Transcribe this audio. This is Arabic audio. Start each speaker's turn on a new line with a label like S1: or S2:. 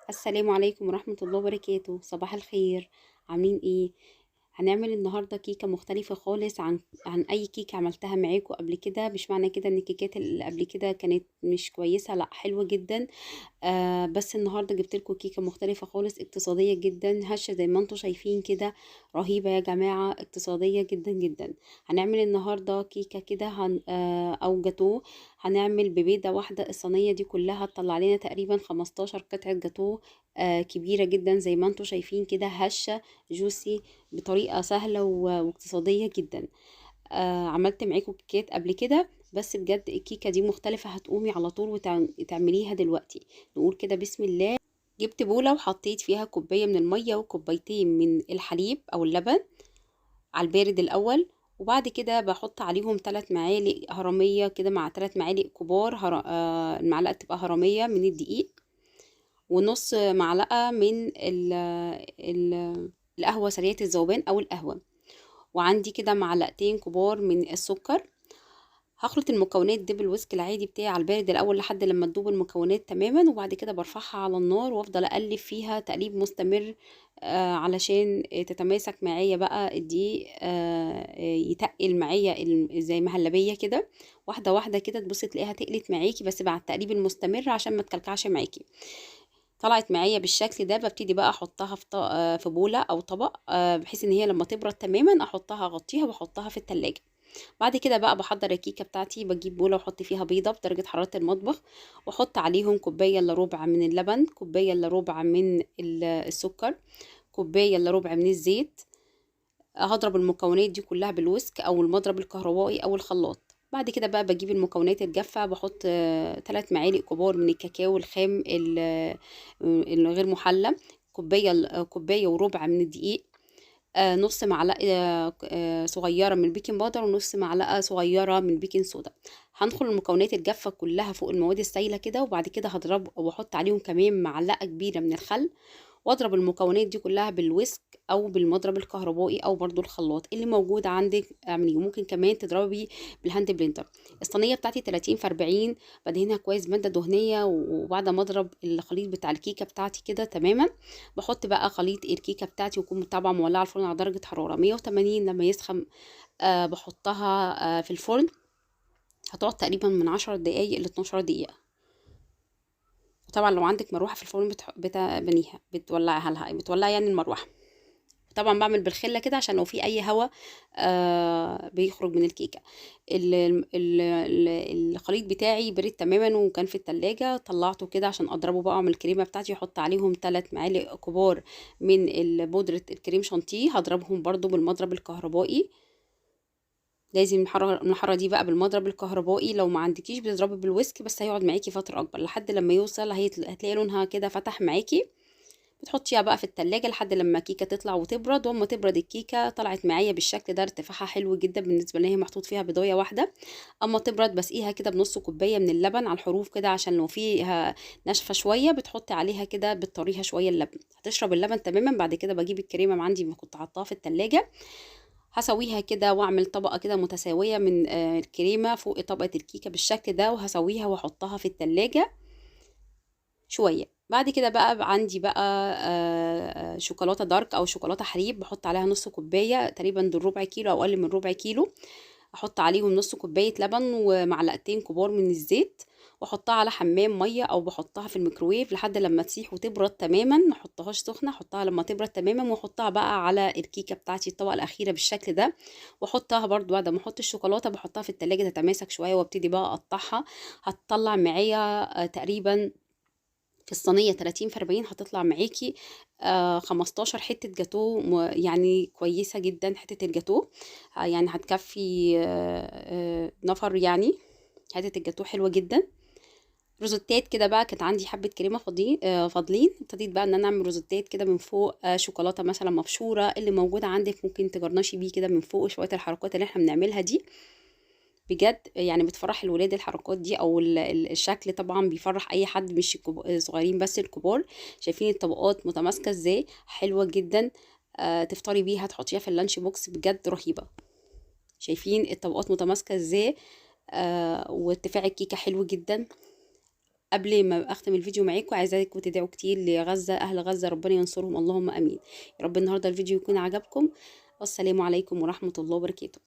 S1: السلام عليكم ورحمة الله وبركاته. صباح الخير. عاملين ايه؟ هنعمل النهاردة كيكة مختلفة خالص عن اي كيكة عملتها معاكم قبل كده. مش معنى كده ان الكيكات اللي قبل كده كانت مش كويسة، لا، حلوة جدا. بس النهارده جبت لكم كيكه مختلفه خالص، اقتصاديه جدا، هشه زي ما انتم شايفين كده. رهيبه يا جماعه، اقتصاديه جدا جدا. هنعمل النهارده كيكه كده او جاتوه. هنعمل ببيضه واحده. الصينيه دي كلها تطلع لنا تقريبا 15 قطعه جاتوه. كبيره جدا زي ما انتم شايفين كده، هشه جوسي بطريقه سهله واقتصاديه جدا. عملت معاكم كيكات قبل كده، بس بجد الكيكة دي مختلفة. هتقومي على طول وتعمليها دلوقتي. نقول كده بسم الله. جبت بولة وحطيت فيها كوباية من المية وكوبايتين من الحليب أو اللبن على البارد الأول. وبعد كده بحط عليهم 3 معالق هرمية كده، مع 3 معالق كبار المعلقة تبقى هرمية من الدقيق، ونص معلقة من القهوة سريعة الذوبان أو القهوة. وعندي كده معلقتين كبار من السكر. هخلط المكونات دي بالويسك العادي بتاعي على البارد الاول لحد لما تدوب المكونات تماما، وبعد كده برفعها على النار وافضل اقلب فيها تقليب مستمر علشان تتماسك معايا بقى الدقيق، يتقل معايا زي مهلبيه كده. واحده واحده كده تبصي تلاقيها تقلت معاكي، بس بعد التقليب المستمر عشان ما تكلكعش معاكي. طلعت معايا بالشكل ده، ببتدي بقى احطها في بوله او طبق، بحيث ان هي لما تبرد تماما احطها اغطيها واحطها في التلاجة. بعد كده بقى بحضر الكيكه بتاعتي. بجيب بوله واحط فيها بيضه بدرجه حراره المطبخ، واحط عليهم كوبايه الا ربع من اللبن، كوبايه الا ربع من السكر، كوبايه الا ربع من الزيت. هضرب المكونات دي كلها بالويسك او المضرب الكهربائي او الخلاط. بعد كده بقى بجيب المكونات الجافة، بحط 3 معالق كبار من الكاكاو الخام الغير محلى، كوباية وربع من الدقيق، نص معلقة صغيرة من البيكنج باودر، ونص معلقة صغيرة من البيكنج صودا. هنخل المكونات الجافة كلها فوق المواد السائلة كده، وبعد كده هضرب واحط عليهم كمان معلقة كبيرة من الخل، واضرب المكونات دي كلها بالويسك او بالمضرب الكهربائي او برضو الخلاط اللي موجود عندك اعمليه. ممكن كمان تضربي بالهاند بلندر. الصينيه بتاعتي 30 في 40، بدهنها كويس ماده دهنيه. وبعد ما اضرب الخليط بتاع الكيكه بتاعتي كده تماما، بحط بقى خليط الكيكه بتاعتي، ويكون طبعا مولعه الفرن على درجه حراره 180 لما يسخن. بحطها في الفرن. هتقعد تقريبا من 10 دقايق ل 12 دقيقه. طبعا لو عندك مروحه في الفرن بنيها بتولعها لها، بتولعي يعني المروحه. طبعا بعمل بالخله كده عشان لو في اي هواء بيخرج من الكيكه. الخليط بتاعي برد تماما وكان في التلاجة. طلعته كده عشان اضربه بقى من الكريمه بتاعتي. احط عليهم 3 معالق كبار من بودره الكريم شانتيه. هضربهم برضو بالمضرب الكهربائي. لازم المحاره دي بقى بالمضرب الكهربائي. لو ما عندكيش بتضربي بالويسك، بس هيقعد معاكي فتره اكبر لحد لما يوصل. هتلاقي لونها كده فتح معاكي. بتحطيها بقى في التلاجة لحد لما الكيكة تطلع وتبرد. واما تبرد الكيكة طلعت معايا بالشكل ده، ارتفاعها حلو جدا بالنسبة ان هي محطوط فيها بيضاية واحدة. اما تبرد بسقيها كده بنص كوباية من اللبن على الحروف كده، عشان لو فيها ناشفة شوية بتحطي عليها كده بتطريها شوية اللبن. هتشرب اللبن تماما. بعد كده بجيب الكريمة من عندي ما كنت حطاها في التلاجة، هسويها كده واعمل طبقة كده متساوية من الكريمة فوق طبقة الكيكة بالشكل ده، وهسويها واحطها في التلاجة شوية. بعد كده بقى عندي بقى شوكولاتة دارك او شوكولاتة حليب. بحط عليها نص كوباية تقريبا، دول ربع كيلو او اقل من ربع كيلو. احط عليهم نص كوباية لبن ومعلقتين كبار من الزيت، واحطها على حمام مية او بحطها في الميكروويف لحد لما تسيح وتبرد تماما. ما احطهاش سخنة، احطها لما تبرد تماما، واحطها بقى على الكيكة بتاعتي الطبقة الاخيرة بالشكل ده. واحطها برضو بعد ما احط الشوكولاتة بحطها في التلاجة تتماسك شوية، وابتدي بقى اقطعها. هتطلع معايا تقريبا في الصينية 30 في 40 هتطلع معاكي 15 حتة جاتو، يعني كويسة جدا حتة الجاتو. يعني هتكفي نفر يعني. حتة الجاتو حلوة جدا. روزوتات كده بقى، كانت عندي حبة كريمة فاضلين. ابتديت بقى ان انا اعمل روزوتات كده من فوق، شوكولاتة مثلا مبشورة اللي موجودة عندك ممكن تجرنشي بيه كده من فوق. شوية الحركات اللي احنا بنعملها دي بجد يعني بتفرح الولاد. الحركات دي او الشكل طبعا بيفرح اي حد، مش الصغيرين بس الكبار. شايفين الطبقات متماسكه ازاي؟ حلوه جدا. تفطري بيها، تحطيها في اللانش بوكس، بجد رهيبه. شايفين الطبقات متماسكه ازاي؟ وارتفاع الكيكه حلو جدا. قبل ما اختم الفيديو معاكم عايزاكم تدعوا كتير لغزة، اهل غزة ربنا ينصرهم اللهم امين. يا رب النهارده الفيديو يكون عجبكم. والسلام عليكم ورحمة الله وبركاته.